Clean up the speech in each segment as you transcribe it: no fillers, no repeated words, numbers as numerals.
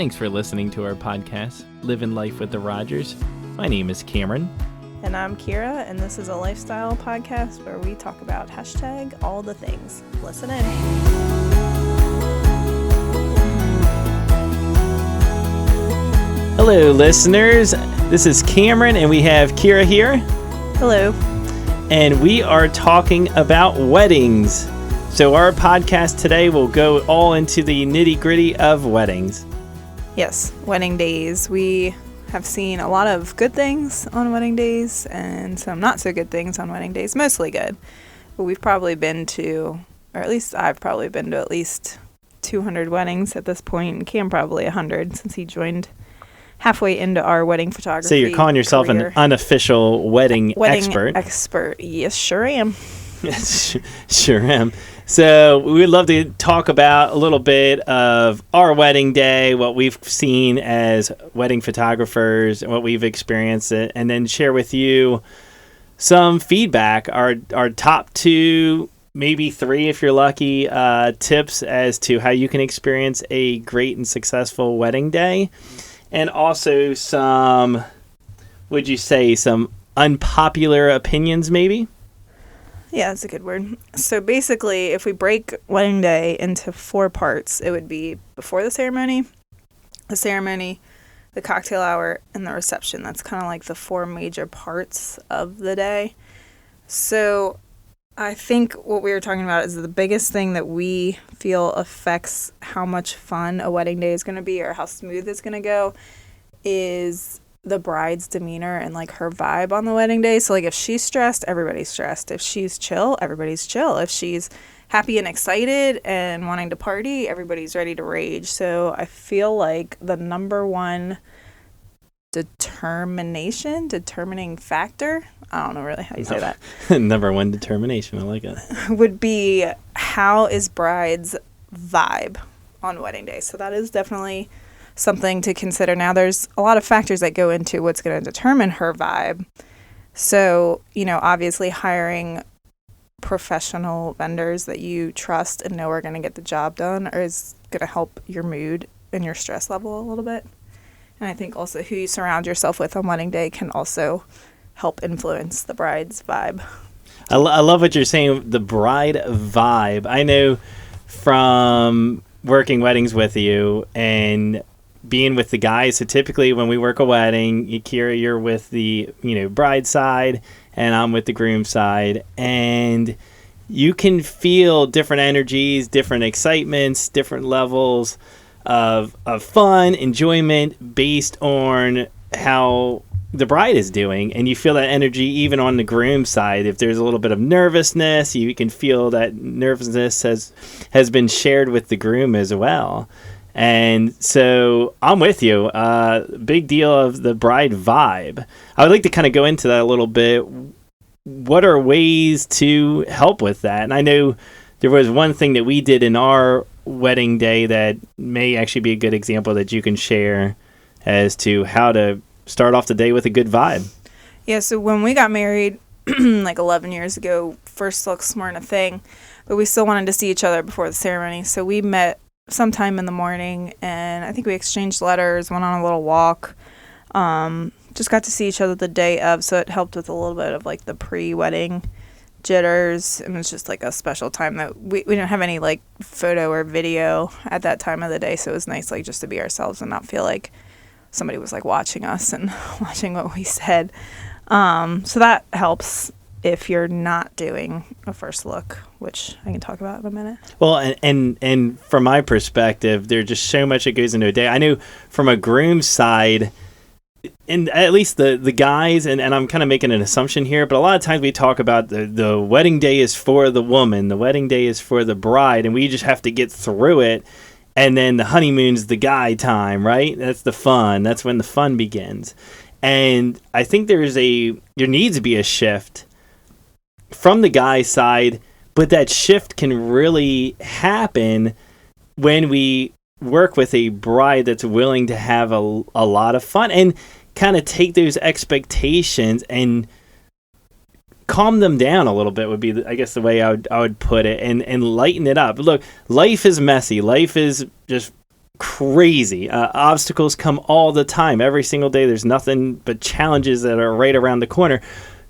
Thanks for listening to our podcast, Living Life with the Rogers. My name is Cameron. And I'm Kira, and this is a lifestyle podcast where we talk about hashtag all the things. Listen in. Hello, listeners. This is Cameron, and we have Kira here. Hello. And we are talking about weddings. So our podcast today will go all into the nitty-gritty of weddings. Yes, wedding days. We have seen a lot of good things on wedding days and some not so good things on wedding days, mostly good. But we've probably been to, or at least I've probably been to at least 200 weddings at this point, and Cam probably 100 since he joined halfway into our wedding photography. So you're calling yourself career. An unofficial wedding expert. Expert. Yes, sure am. Yes, sure am. So we would love to talk about a little bit of our wedding day, what we've seen as wedding photographers, and what we've experienced, and then share with you some feedback, our top 2, maybe 3 if you're lucky, tips as to how you can experience a great and successful wedding day, and also some, would you say, some unpopular opinions maybe? Yeah, that's a good word. So basically, if we break wedding day into 4 parts, it would be before the ceremony, the cocktail hour, and the reception. That's kind of like the 4 major parts of the day. So I think what we were talking about is the biggest thing that we feel affects how much fun a wedding day is going to be or how smooth it's going to go is the bride's demeanor and like her vibe on the wedding day. So like if she's stressed, everybody's stressed. If she's chill, everybody's chill. If she's happy and excited and wanting to party, everybody's ready to rage. So I feel like the number one determining factor, I don't know really how you say that. Number one determination, I like it. Would be how is bride's vibe on wedding day. So that is definitely something to consider. Now, there's a lot of factors that go into what's going to determine her vibe. So, obviously hiring professional vendors that you trust and know are going to get the job done is going to help your mood and your stress level a little bit. And I think also who you surround yourself with on wedding day can also help influence the bride's vibe. I love what you're saying, the bride vibe. I know from working weddings with you and being with the guys, so typically when we work a wedding, Kira, you're with the bride side and I'm with the groom side, and you can feel different energies, different excitements, different levels of fun, enjoyment based on how the bride is doing, and you feel that energy even on the groom side. If there's a little bit of nervousness, you can feel that nervousness has been shared with the groom as well. And so I'm with you. Big deal of the bride vibe. I would like to kind of go into that a little bit. What are ways to help with that? And I know there was one thing that we did in our wedding day that may actually be a good example that you can share as to how to start off the day with a good vibe. Yeah, so when we got married like 11 years ago, first looks weren't a thing, but we still wanted to see each other before the ceremony. So we met sometime in the morning, and I think we exchanged letters, went on a little walk, just got to see each other the day of, so it helped with a little bit of like the pre-wedding jitters. It was just like a special time that we didn't have any like photo or video at that time of the day, so it was nice like just to be ourselves and not feel like somebody was like watching us and watching what we said. So that helps if you're not doing a first look, which I can talk about in a minute. Well, and from my perspective, there's just so much that goes into a day. I know from a groom's side, and at least the guys, and I'm kind of making an assumption here, but a lot of times we talk about the wedding day is for the woman, the wedding day is for the bride, and we just have to get through it, and then the honeymoon's the guy time, right? That's the fun. That's when the fun begins. And I think there needs to be a shift from the guy's side, but that shift can really happen when we work with a bride that's willing to have a lot of fun and kind of take those expectations and calm them down a little bit would be, I guess, the way I would put it, and lighten it up. Look, life is messy. Life is just crazy. Obstacles come all the time. Every single day there's nothing but challenges that are right around the corner.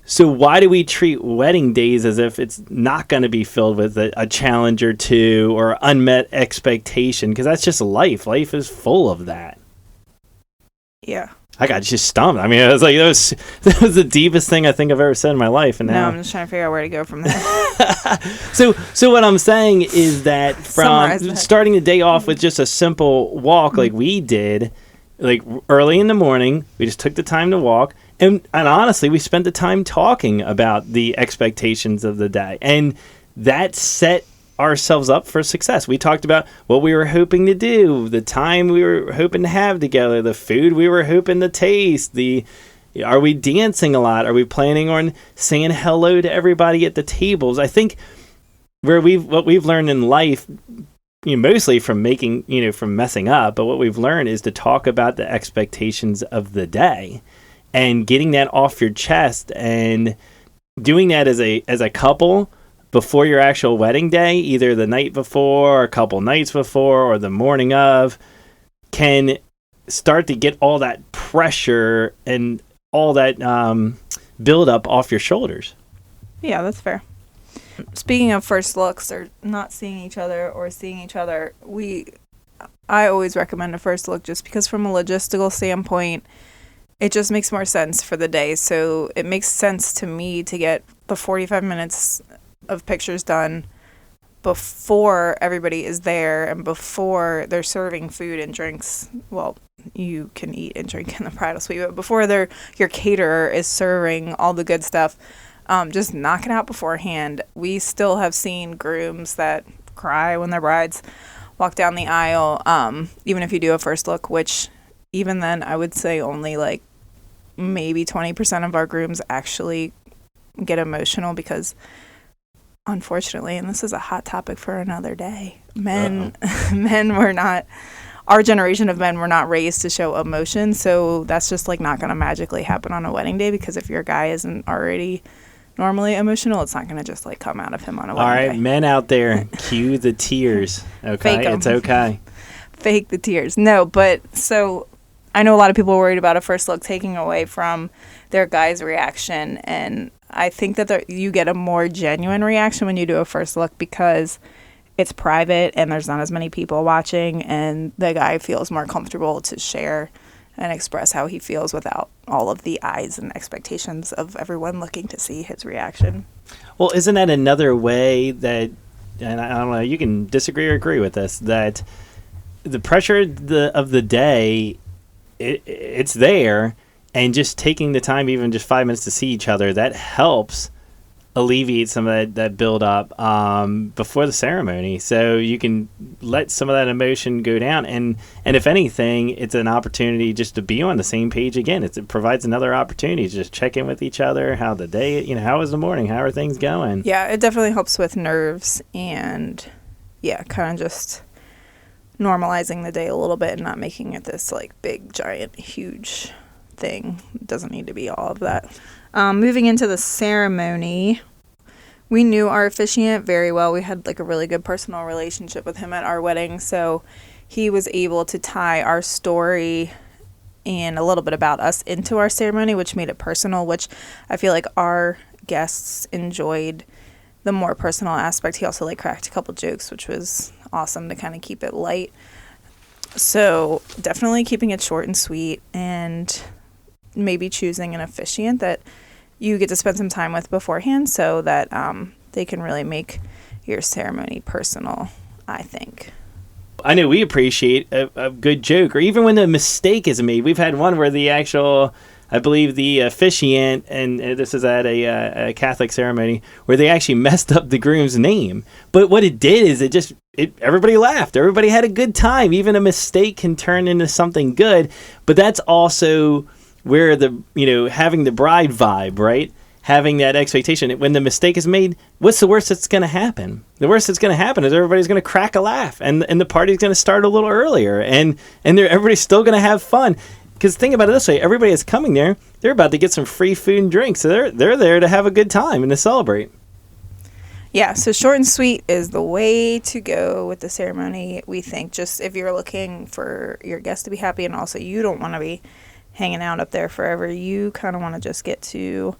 So why do we treat wedding days as if it's not going to be filled with a challenge or two or unmet expectation? Because that's just life. Life is full of that. Yeah. I got just stumped. I mean, it was like that was the deepest thing I think I've ever said in my life. And now I'm just trying to figure out where to go from there. So what I'm saying is that from starting the day off with just a simple walk like we did, like early in the morning, we just took the time to walk. And honestly, we spent the time talking about the expectations of the day. And that set ourselves up for success. We talked about what we were hoping to do, the time we were hoping to have together, the food we were hoping to taste, are we dancing a lot? Are we planning on saying hello to everybody at the tables? I think what we've learned in life, mostly from from messing up, but what we've learned is to talk about the expectations of the day and getting that off your chest and doing that as a couple before your actual wedding day, either the night before, or a couple nights before, or the morning of, can start to get all that pressure and all that build up off your shoulders. Yeah, that's fair. Speaking of first looks or not seeing each other or seeing each other, I always recommend a first look just because from a logistical standpoint, it just makes more sense for the day. So it makes sense to me to get the 45 minutes of pictures done before everybody is there and before they're serving food and drinks. Well, you can eat and drink in the bridal suite, but before your caterer is serving all the good stuff, just knock it out beforehand. We still have seen grooms that cry when their brides walk down the aisle, even if you do a first look, which even then I would say only like maybe 20% of our grooms actually get emotional because unfortunately, and this is a hot topic for another day, men were not, our generation of men were not raised to show emotion, so that's just like not going to magically happen on a wedding day because if your guy isn't already normally emotional, it's not going to just like come out of him on a wedding day. All right, men out there, cue the tears, okay? It's okay. Fake the tears. No, but so I know a lot of people are worried about a first look taking away from their guy's reaction, and I think that you get a more genuine reaction when you do a first look because it's private and there's not as many people watching and the guy feels more comfortable to share and express how he feels without all of the eyes and expectations of everyone looking to see his reaction. Well, isn't that another way that, and I don't know, you can disagree or agree with this, that the pressure of the day, it's there. And just taking the time, even just 5 minutes to see each other, that helps alleviate some of that build up before the ceremony. So you can let some of that emotion go down. And if anything, it's an opportunity just to be on the same page again. It provides another opportunity to just check in with each other. How the day, how was the morning? How are things going? Yeah, it definitely helps with nerves and, kind of just normalizing the day a little bit and not making it this like big, giant, huge thing. It doesn't need to be all of that. Moving into the ceremony, we knew our officiant very well. We had like a really good personal relationship with him at our wedding, so he was able to tie our story and a little bit about us into our ceremony, which made it personal, which I feel like our guests enjoyed the more personal aspect. He also like cracked a couple jokes, which was awesome to kind of keep it light. So definitely keeping it short and sweet and maybe choosing an officiant that you get to spend some time with beforehand so that they can really make your ceremony personal, I think. I know we appreciate a good joke, or even when a mistake is made. We've had one where I believe the officiant, and this is at a Catholic ceremony, where they actually messed up the groom's name. But what it did is everybody laughed. Everybody had a good time. Even a mistake can turn into something good. But that's also where having the bride vibe, right? Having that expectation. When the mistake is made, what's the worst that's going to happen? The worst that's going to happen is everybody's going to crack a laugh, and the party's going to start a little earlier, and everybody's still going to have fun. Because think about it this way, everybody that's coming there, they're about to get some free food and drinks, so they're there to have a good time and to celebrate. Yeah, so short and sweet is the way to go with the ceremony, we think. Just if you're looking for your guests to be happy and also you don't want to be hanging out up there forever, you kind of want to just get to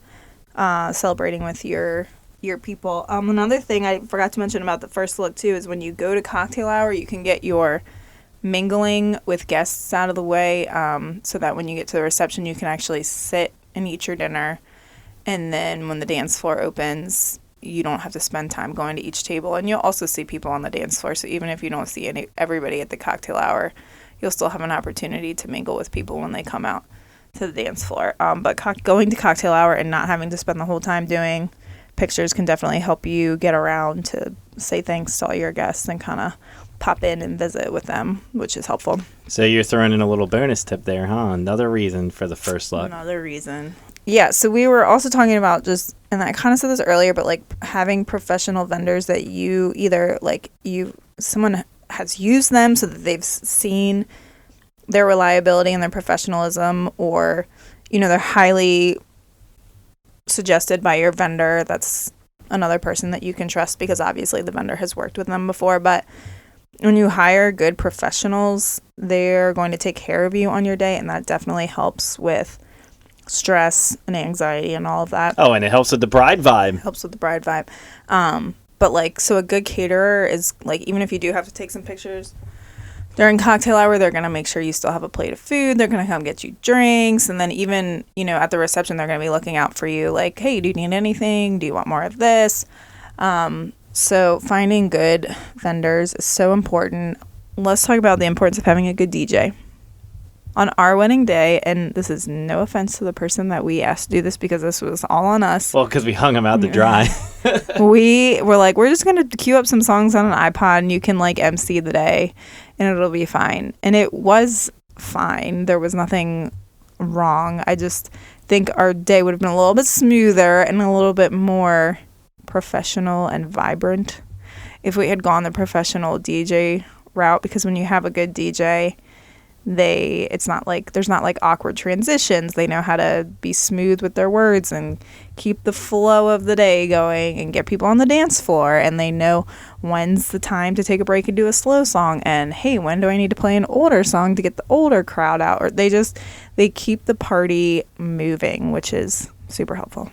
celebrating with your people. Another thing I forgot to mention about the first look too is when you go to cocktail hour, you can get your mingling with guests out of the way, so that when you get to the reception, you can actually sit and eat your dinner. And then when the dance floor opens, you don't have to spend time going to each table. And you'll also see people on the dance floor. So even if you don't see everybody at the cocktail hour, you'll still have an opportunity to mingle with people when they come out to the dance floor. But going to cocktail hour and not having to spend the whole time doing pictures can definitely help you get around to say thanks to all your guests and kind of pop in and visit with them, which is helpful. So you're throwing in a little bonus tip there, huh? Another reason for the first look. Another reason. Yeah, so we were also talking about just, and I kind of said this earlier, but like having professional vendors that you either someone has used them so that they've seen their reliability and their professionalism, or, they're highly suggested by your vendor. That's another person that you can trust because obviously the vendor has worked with them before. But when you hire good professionals, they're going to take care of you on your day, and that definitely helps with stress and anxiety and all of that. Oh, and it helps with the bride vibe. But so a good caterer is even if you do have to take some pictures during cocktail hour, they're going to make sure you still have a plate of food. They're going to come get you drinks. And then even, at the reception, they're going to be looking out for you like, hey, do you need anything? Do you want more of this? So finding good vendors is so important. Let's talk about the importance of having a good DJ. On our wedding day, and this is no offense to the person that we asked to do this because this was all on us. Well, because we hung them out to dry. We were like, we're just going to queue up some songs on an iPod and you can MC the day and it'll be fine. And it was fine. There was nothing wrong. I just think our day would have been a little bit smoother and a little bit more professional and vibrant if we had gone the professional DJ route, because when you have a good DJ, there's not awkward transitions. They know how to be smooth with their words and keep the flow of the day going and get people on the dance floor, and they know when's the time to take a break and do a slow song, and hey, when do I need to play an older song to get the older crowd out, or they keep the party moving, which is super helpful.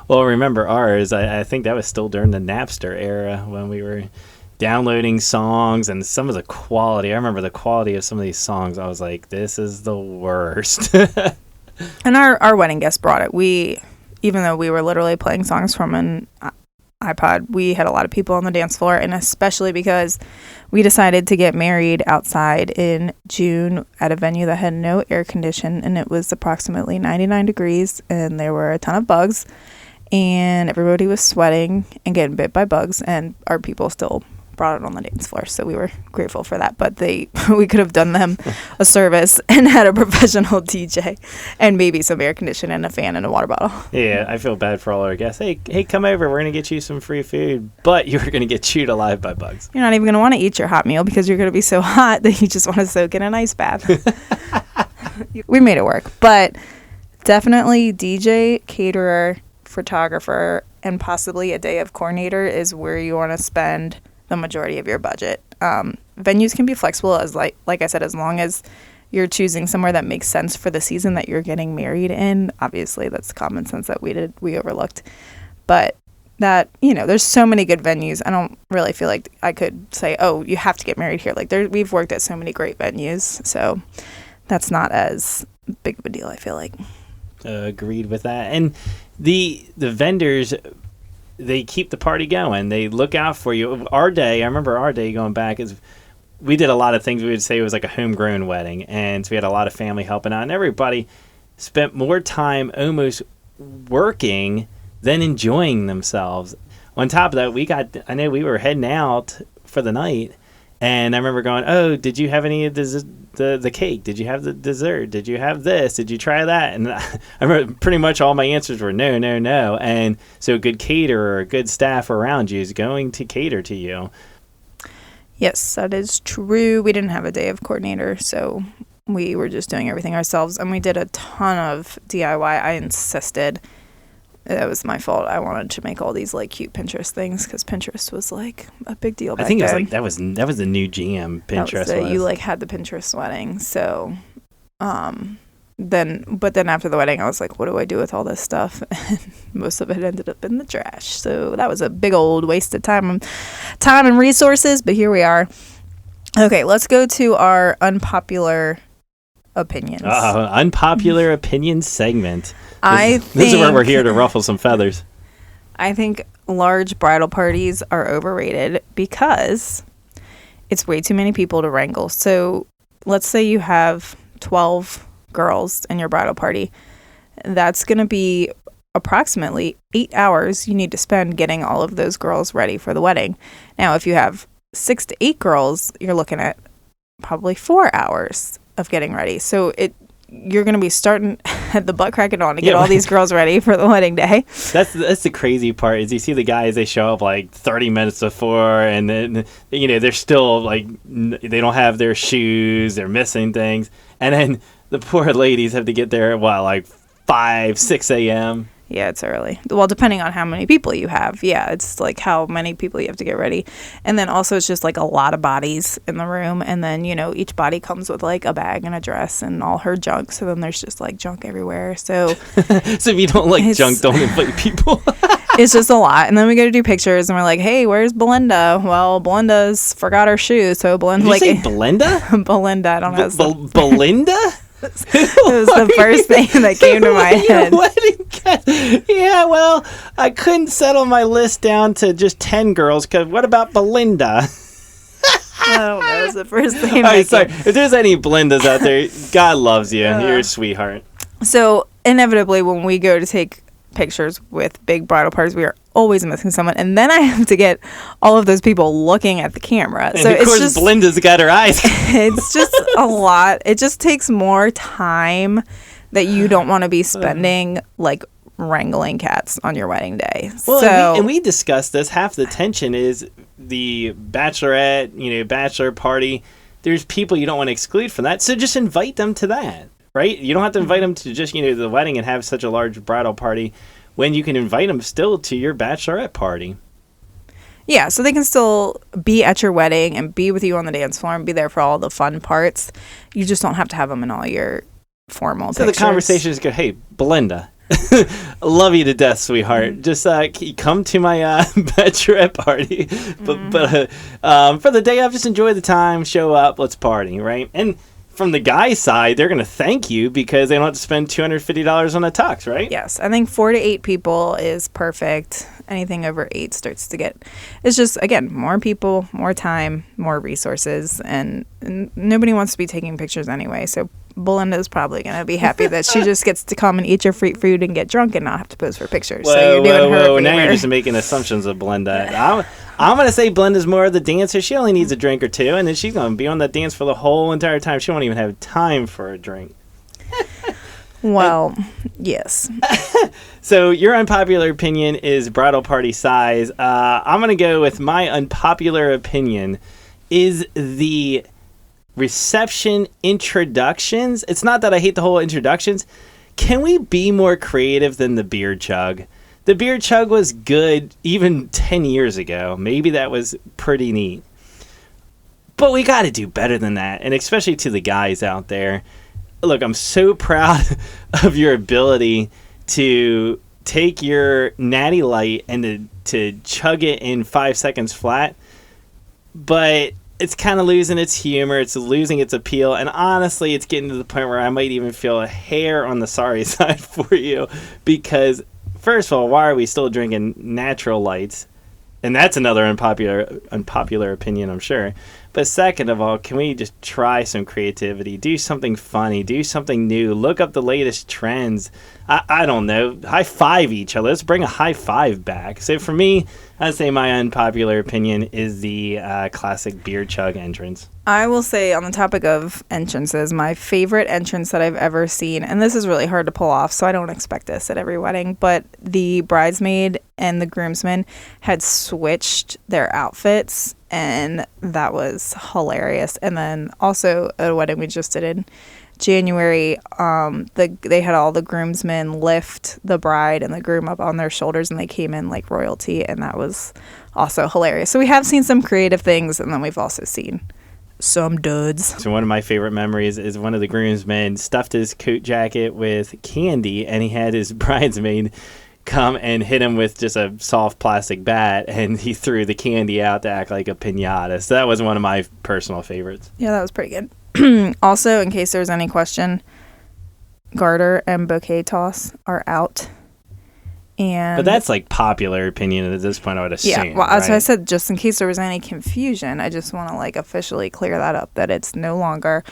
Well, remember ours, I think that was still during the Napster era when we were downloading songs, and some of the quality. I remember the quality of some of these songs. I was like, this is the worst. And our wedding guest brought it. Even though we were literally playing songs from an iPod, we had a lot of people on the dance floor, and especially because we decided to get married outside in June at a venue that had no air condition, and it was approximately 99 degrees, and there were a ton of bugs, and everybody was sweating and getting bit by bugs, and our people still brought it on the dance floor, so we were grateful for that. But we could have done them a service and had a professional DJ and maybe some air conditioning and a fan and a water bottle. Yeah, I feel bad for all our guests. Hey, come over. We're gonna get you some free food, but you're gonna get chewed alive by bugs. You're not even gonna want to eat your hot meal because you're gonna be so hot that you just want to soak in an ice bath. We made it work, but definitely DJ, caterer, photographer, and possibly a day of coordinator is where you want to spend the majority of your budget. Venues can be flexible, as like I said, as long as you're choosing somewhere that makes sense for the season that you're getting married in. Obviously, that's common sense that we overlooked. But that, there's so many good venues. I don't really feel like I could say, oh, you have to get married here. We've worked at so many great venues, so that's not as big of a deal, I feel like. Agreed with that. And the vendors, they keep the party going. They look out for you. I remember our day going back, is we did a lot of things. We would say it was like a homegrown wedding, and so we had a lot of family helping out, and everybody spent more time almost working than enjoying themselves. On top of that, I know we were heading out for the night, and I remember going, oh, did you have any of the cake? Did you have the dessert? Did you have this? Did you try that? And I remember pretty much all my answers were no, no, no. And so a good caterer, a good staff around you is going to cater to you. Yes, that is true. We didn't have a day of coordinator, so we were just doing everything ourselves. And we did a ton of DIY. I insisted That was my fault. I wanted to make all these like cute Pinterest things because Pinterest was like a big deal back I think it was then. like that was the new jam. Pinterest was. You like had the Pinterest wedding. So then after the wedding I was like, what do I do with all this stuff? And most of it ended up in the trash. So that was a big old waste of time and resources, but here we are. Okay, let's go to our unpopular opinions. Unpopular opinion segment. This is where we're here to ruffle some feathers. I think large bridal parties are overrated because it's way too many people to wrangle. So let's say you have 12 girls in your bridal party. That's going to be approximately 8 hours you need to spend getting all of those girls ready for the wedding. Now, if you have 6 to 8 girls, you're looking at probably 4 hours of getting ready. So you're going to be starting at the butt crack of dawn to get all these girls ready for the wedding day. That's the crazy part is you see the guys, they show up like 30 minutes before and then, they're still like, they don't have their shoes, they're missing things. And then the poor ladies have to get there at like 5, 6 a.m. Yeah, it's early. Well, depending on how many people you have. Yeah, it's like how many people you have to get ready. And then also it's just like a lot of bodies in the room. And then, each body comes with like a bag and a dress and all her junk. So then there's just like junk everywhere. So so if you don't like junk, don't invite people. It's just a lot. And then we go to do pictures and we're like, hey, where's Belinda? Well, Belinda's forgot her shoes. So Belinda, Did you say Belinda? Belinda, I don't know. Belinda? It was the first thing that came to my head. Yeah, well, I couldn't settle my list down to just 10 girls, because what about Belinda? I don't know. It was the first thing. All right, sorry. If there's any Belindas out there, God loves you. You're a sweetheart. So, inevitably, when we go to take pictures with big bridal parties, we are always missing someone, and then I have to get all of those people looking at the camera. And so of course, Belinda's got her eyes. It's just a lot. It just takes more time that you don't want to be spending like wrangling cats on your wedding day. Well, and we discussed this. Half the tension is the bachelorette, bachelor party. There's people you don't want to exclude from that, so just invite them to that. Right? You don't have to invite them to just, the wedding and have such a large bridal party when you can invite them still to your bachelorette party. Yeah, so they can still be at your wedding and be with you on the dance floor and be there for all the fun parts. You just don't have to have them in all your formal pictures. So the conversation is good. Hey, Belinda, I love you to death, sweetheart. Just come to my bachelorette party. But for the day off, just enjoy the time, show up, let's party, right? And from the guy's side, they're going to thank you because they don't have to spend $250 on a tux, right? Yes. I think 4 to 8 people is perfect. Anything over 8 starts to get... It's just, again, more people, more time, more resources, and nobody wants to be taking pictures anyway. So Belinda's probably going to be happy that she just gets to come and eat your free food and get drunk and not have to pose for pictures. So you're doing her a favor. Now you're just making assumptions of Belinda. I'm going to say Belinda's more of the dancer. She only needs a drink or two, and then she's going to be on that dance for the whole entire time. She won't even have time for a drink. Well, yes. So your unpopular opinion is bridal party size. I'm going to go with my unpopular opinion is the reception introductions. It's not that I hate the whole introductions. Can we be more creative than the beer chug? The beer chug was good even 10 years ago. Maybe that was pretty neat. But we got to do better than that, and especially to the guys out there. Look, I'm so proud of your ability to take your Natty Light and to chug it in 5 seconds flat, but it's kind of losing its humor. It's losing its appeal, and honestly, it's getting to the point where I might even feel a hair on the sorry side for you because... First of all, why are we still drinking natural lights? And that's another unpopular opinion, I'm sure. But second of all, can we just try some creativity? Do something funny. Do something new. Look up the latest trends. I don't know. High five each other. Let's bring a high five back. So for me, I'd say my unpopular opinion is the classic beer chug entrance. I will say on the topic of entrances, my favorite entrance that I've ever seen, and this is really hard to pull off, so I don't expect this at every wedding, but the bridesmaid and the groomsmen had switched their outfits, and that was hilarious. And then also at a wedding we just did in January, they had all the groomsmen lift the bride and the groom up on their shoulders, and they came in like royalty, and that was also hilarious. So we have seen some creative things, and then we've also seen some duds. So one of my favorite memories is one of the groomsmen stuffed his coat jacket with candy, and he had his bridesmaid come and hit him with just a soft plastic bat, and he threw the candy out to act like a piñata. So that was one of my personal favorites. Yeah, that was pretty good. Also, in case there's any question, garter and bouquet toss are out. And but that's like popular opinion at this point, I would assume. Yeah, well, as right? I said, just in case there was any confusion, I just want to like officially clear that up, that it's no longer.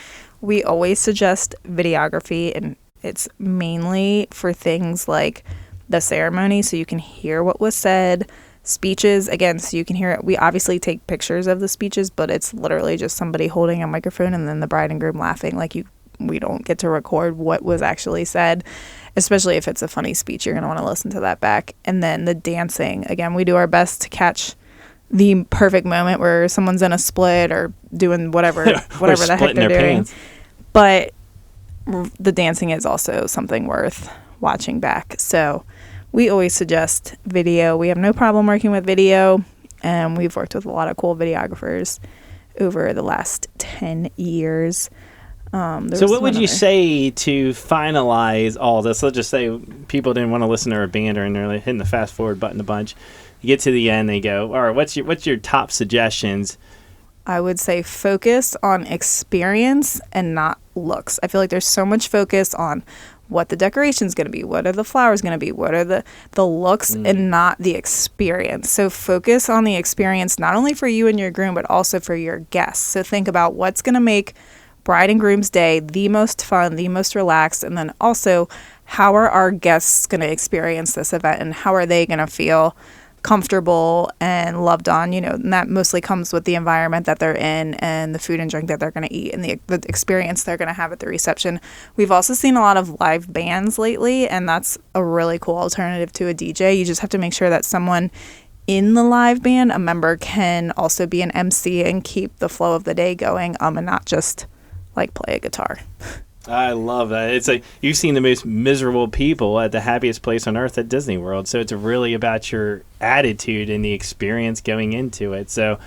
We always suggest videography, and it's mainly for things like the ceremony, so you can hear what was said. Speeches, again, so you can hear it. We obviously take pictures of the speeches, but it's literally just somebody holding a microphone and then the bride and groom laughing. We don't get to record what was actually said, especially if it's a funny speech. You're going to want to listen to that back. And then the dancing, again, we do our best to catch the perfect moment where someone's in a split or doing whatever the heck they're doing. Pants. But the dancing is also something worth watching back. So we always suggest video. We have no problem working with video, and we've worked with a lot of cool videographers over the last 10 years. So what would you say to finalize all this? Let's just say people didn't want to listen to our band, and they're hitting the fast forward button a bunch. You get to the end, they go, all right, what's your top suggestions? I would say focus on experience and not looks. I feel like there's so much focus on what the decoration's going to be, what are the flowers going to be, what are the looks, and not the experience. So focus on the experience, not only for you and your groom, but also for your guests. So think about what's going to make bride and groom's day the most fun, the most relaxed, and then also how are our guests going to experience this event, and how are they going to feel comfortable and loved on, and that mostly comes with the environment that they're in and the food and drink that they're going to eat and the experience they're going to have at the reception. We've also seen a lot of live bands lately, and that's a really cool alternative to a DJ. You just have to make sure that someone in the live band, a member, can also be an MC and keep the flow of the day going, and not just play a guitar. I love that. It's like you've seen the most miserable people at the happiest place on earth at Disney World. So it's really about your attitude and the experience going into it. So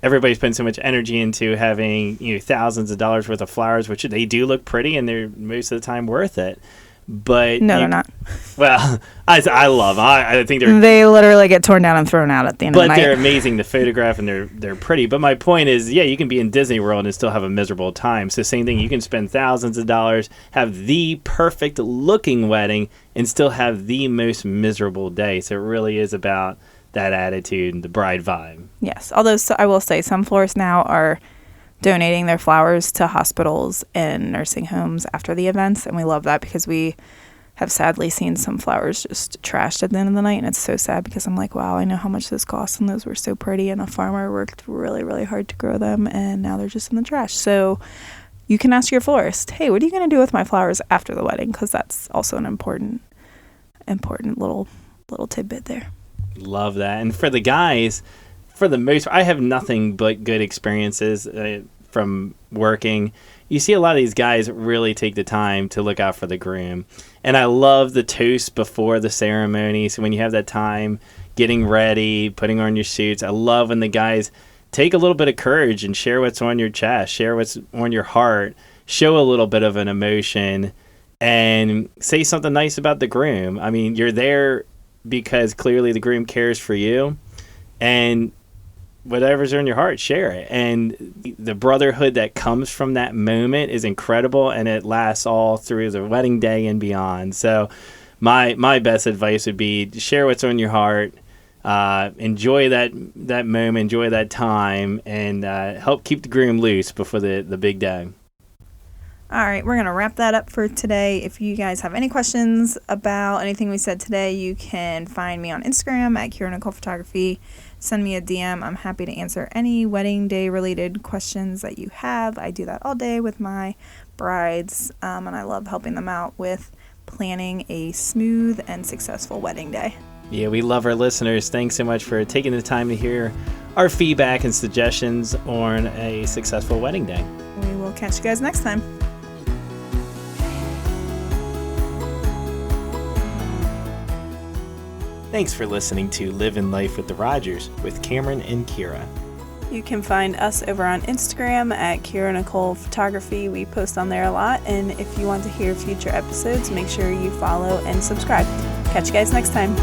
everybody's putting so much energy into having thousands of dollars worth of flowers, which they do look pretty and they're most of the time worth it. But no, they're not. Well, I love them. I think they literally get torn down and thrown out at the end of the night. But they're amazing to photograph, and they're pretty. But my point is, yeah, you can be in Disney World and still have a miserable time. So same thing, you can spend thousands of dollars, have the perfect looking wedding, and still have the most miserable day. So it really is about that attitude and the bride vibe. Yes, although I will say some florists now are donating their flowers to hospitals and nursing homes after the events, and we love that because we have sadly seen some flowers just trashed at the end of the night, and it's so sad because I'm like, wow, I know how much this costs, and those were so pretty, and a farmer worked really, really hard to grow them, and now they're just in the trash. So you can ask your florist, hey, what are you going to do with my flowers after the wedding? Because that's also an important little tidbit there. Love that. And for the guys, for the most part, I have nothing but good experiences from working. You see a lot of these guys really take the time to look out for the groom. And I love the toast before the ceremony. So when you have that time getting ready, putting on your suits, I love when the guys take a little bit of courage and share what's on your chest, share what's on your heart, show a little bit of an emotion, and say something nice about the groom. I mean, you're there because clearly the groom cares for you. And whatever's in your heart, share it. And the brotherhood that comes from that moment is incredible, and it lasts all through the wedding day and beyond. So my best advice would be share what's on your heart, enjoy that moment, enjoy that time, and help keep the groom loose before the big day. All right, we're going to wrap that up for today. If you guys have any questions about anything we said today, you can find me on Instagram at Kira Nicole Photography. Send me a DM. I'm happy to answer any wedding day related questions that you have. I do that all day with my brides, and I love helping them out with planning a smooth and successful wedding day. Yeah, we love our listeners. Thanks so much for taking the time to hear our feedback and suggestions on a successful wedding day. We will catch you guys next time. Thanks for listening to Living Life with the Rogers with Cameron and Kira. You can find us over on Instagram at Kira Nicole Photography. We post on there a lot, and if you want to hear future episodes, make sure you follow and subscribe. Catch you guys next time.